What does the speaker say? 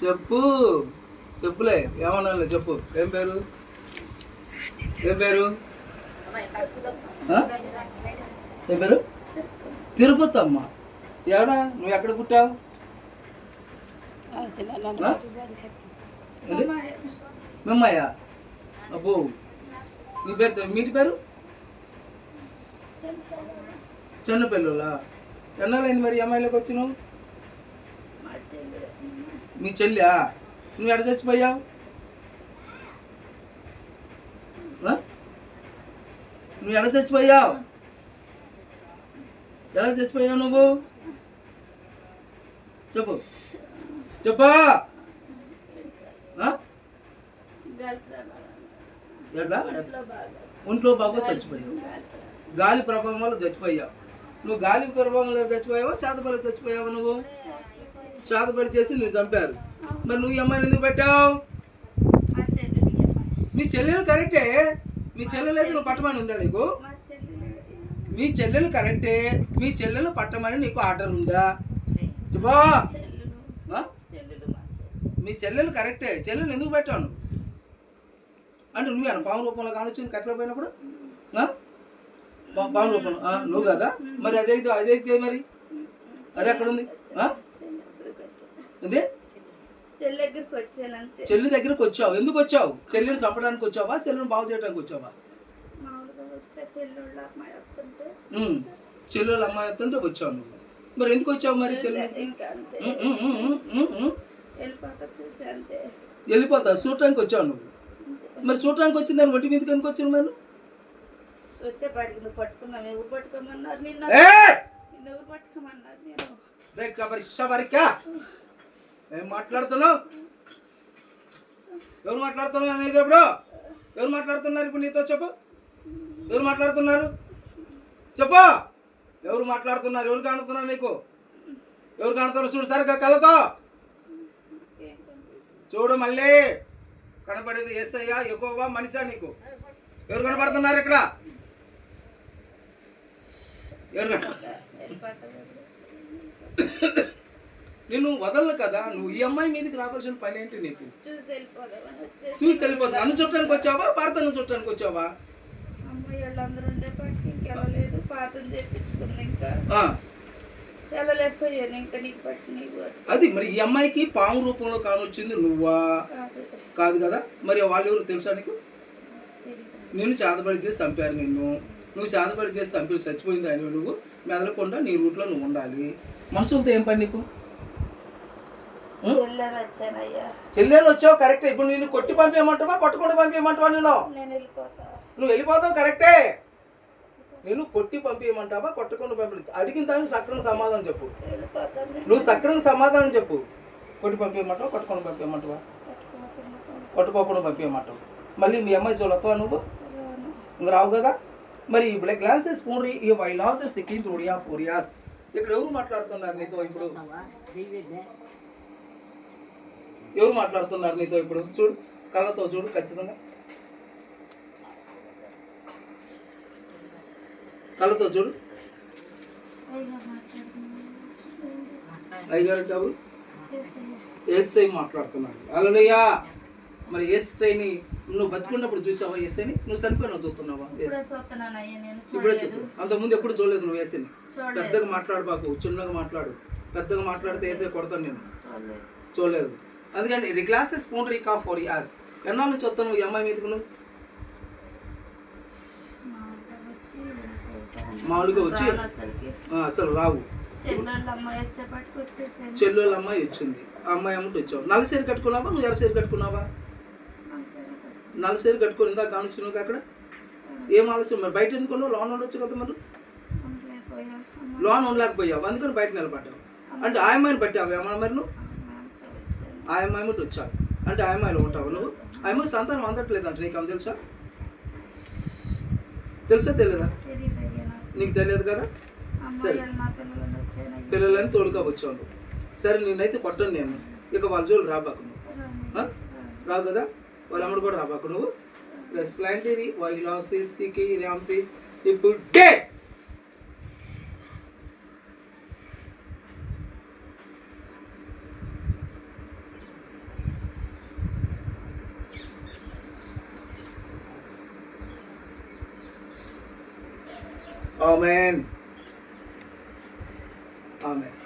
చెప్పు చెప్పులే ఏమన్నా చెప్పు. ఏం పేరు? ఏం పేరు? ఏం పేరు? తిరుపతి అమ్మ. ఎవడా నువ్వు ఎక్కడ పుట్టావు? మిమ్మయ్య. అబ్బో నీ పేరు మీటి పేరు? చిన్నపిల్లలా? ఎన్నాళ్ళైంది మరి అమ్మాయిలోకి వచ్చి నువ్వు? మీ చెల్లా? నువ్వు ఎడ చచ్చిపోయావు? నువ్వు ఎడ చచ్చిపోయావు? ఎలా చచ్చిపోయావు నువ్వు? చెప్పు చెప్పు. ఎట్లా? ఒంట్లో బాగా చచ్చిపోయావు. గాలి ప్రభావం వల్ల చచ్చిపోయావు. నువ్వు గాలి ప్రభావంలో చచ్చిపోయావా శాతపడి చచ్చిపోయావా? నువ్వు శాతపడి చేసి నువ్వు చంపారు. మరి నువ్వు ఈ అమ్మాయిని ఎందుకు పెట్టావు? మీ చెల్లెలు కరెక్టే. మీ చెల్లెలు అయితే నువ్వు పట్టమని ఉందా నీకు? మీ చెల్లెలు కరెక్టే. మీ చెల్లెలు పట్టమని నీకు ఆర్డర్ ఉందా? చెప్పా. మీ చెల్లెలు కరెక్టే. చెల్లెలు ఎందుకు పెట్టావు నువ్వు? అంటే నువ్వు అన్న పాము రూపంలో కానొచ్చింది కట్టలో పోయినప్పుడు. పాము రూపంలో నువ్వు కదా. మరి అదైతే మరి అది ఎక్కడ ఉంది? అదే చెల్లి దగ్గరకు వచ్చావు. ఎందుకు వచ్చావు? చెల్లిని చంపడానికి వచ్చావా? చెల్లిని బాగు చేయడానికి వచ్చావా? చెల్లెలు అమ్మాయి వస్తుంటే వచ్చావు నువ్వు. మరి ఎందుకు వచ్చావు మరి? చెల్లి వెళ్ళిపోతావు. చూడటానికి వచ్చావు నువ్వు. మరి చూడటానికి వచ్చింది దాన్ని ఒంటి మీదకి ఎందుకు వచ్చాను? మరి ఏం మాట్లాడుతున్నావు? ఎవరు మాట్లాడుతున్నావు అనేది? ఇప్పుడు ఎవరు మాట్లాడుతున్నారు ఇప్పుడు నీతో? చెప్పు. ఎవరు మాట్లాడుతున్నారు? చెప్పు. ఎవరు మాట్లాడుతున్నారు? ఎవరు కానుతున్నారు నీకు? ఎవరు కానుతున్నారు? చూడు సరిగ్గా కళ్ళతో చూడు. మళ్ళీ కనపడేది యేసయ్యా యెహోవా మనిషా నీకు? ఎవరు కనపడుతున్నారు ఇక్కడ? ఎవరు నిన్ను వదలను కదా. నువ్వు ఈ అమ్మాయి మీదకి రావాల్సిన పని ఏంటి నీకు? చూసి వెళ్ళిపోతుంది. నన్ను చుట్టానికి వచ్చావా? భారతను చుట్టానికి వచ్చావా? అది మరి ఈ అమ్మాయికి పాము రూపంలో కానొచ్చింది నువ్వా? కాదు కదా. మరి వాళ్ళు ఎవరు తెలుసా నీకు? నిన్ను చేతబడి చేసి చంపారు. నువ్వు చేతబడి చేసి చంపి చచ్చిపోయింది అని నువ్వు మెదలకుండా నీ రూట్లో నువ్వు ఉండాలి. మనుషులతో ఏం పని నీకు? చెల్లెలు వచ్చావు కరెక్టే. ఇప్పుడు నేను కొట్టి పంపేయమంటావా కొట్టకుండా పంపేయమంటావా? నువ్వు వెళ్ళిపోతావు కరెక్టే. నేను కొట్టి పంపేయమంటావా కొట్టకుండా పంపించు? అడిగిన దానికి సక్రంగా సమాధానం చెప్పు. నువ్వు సక్రంగా సమాధానం చెప్పు. కొట్టి పంపేయమంటావా కొట్టకుండా పంపేయమంటావా? కొట్టుకోకుండా పంపేయమంటావు. మళ్ళీ మీ అమ్మాయి చూడతావా నువ్వు? ఇంక రావు కదా. మరి ఇప్పుడు గ్లాసెస్ పూరి వై లాస్ సెకండ్ ఓడియా ఫోరియాస్. ఇక్కడ ఎవరు మాట్లాడుతున్నారు నీతో ఇప్పుడు? ఎవరు మాట్లాడుతున్నారు నీతో ఇప్పుడు? చూడు కళ్ళతో చూడు ఖచ్చితంగా. కళ్ళతో చూడు. అయ్యగారు ఎవరు? ఎస్ఐ మాట్లాడుతున్నాడు. హల్లెలూయా. మరి ఎస్ఐని నువ్వు బతుకున్నప్పుడు చూసావా? ఎస్ఐని నువ్వు చనిపోయినావు చూస్తున్నావా? ఇప్పుడే చూస్తున్నావు. అంతకుముందు ఎప్పుడు చూడలేదు నువ్వు ఎస్ఐని. పెద్దగా మాట్లాడబాకు, చిన్నగా మాట్లాడు. పెద్దగా మాట్లాడితే ఎస్ఐ కొడతాను నేను. చూడలేదు. అందుకని రిక్లాసెస్ ఫోన్ రీకా ఫోర్ యాస్. ఎన్నాళ్ళు చూస్తావు నువ్వు ఈ అమ్మాయి మీదకు? నువ్వు మామూలుగా వచ్చి అసలు రావు. చెల్లెళ్ళ అమ్మాయి వచ్చింది. ఆ అమ్మాయి అమ్మటి వచ్చావు. నల్లసేరు కట్టుకున్నావా? నువ్వు ఎర్రసేరు కట్టుకున్నావా? నల్లసేరు కట్టుకుని ఇందాక కానొచ్చు నువ్వు అక్కడ. ఏం ఆలోచన మరి? బయట ఎందుకున్నావు? లోన్ ఉండొచ్చు కదా. మరి లోన్ ఉండలేకపోయావు అందుకని బయట నిలబడ్డావు. అంటే ఆ అమ్మాయిని పట్టావు ఏమన్నా మరి? నువ్వు ఆ అమ్మాయి ముట్టి వచ్చావు అంటే ఆ అమ్మాయిలో ఉంటావు నువ్వు. ఆ అమ్మాయి సంతానం అందట్లేదంట. నీకు అమ్మ తెలుసా? తెలియదా? నీకు తెలియదు కదా. సరే పిల్లలని తోడుగా వచ్చావు. సరే నేనైతే కొట్టను నేను. ఇక వాళ్ళ జోలు రాబాకు నువ్వు. రావు కదా. వాళ్ళ అమ్మడు కూడా రాబాకు నువ్వు. రెస్ప్లాంటరీ వైలాసికి ర్యాంపి ఇప్పుడు డే ఆమేన్. ఆమేన్.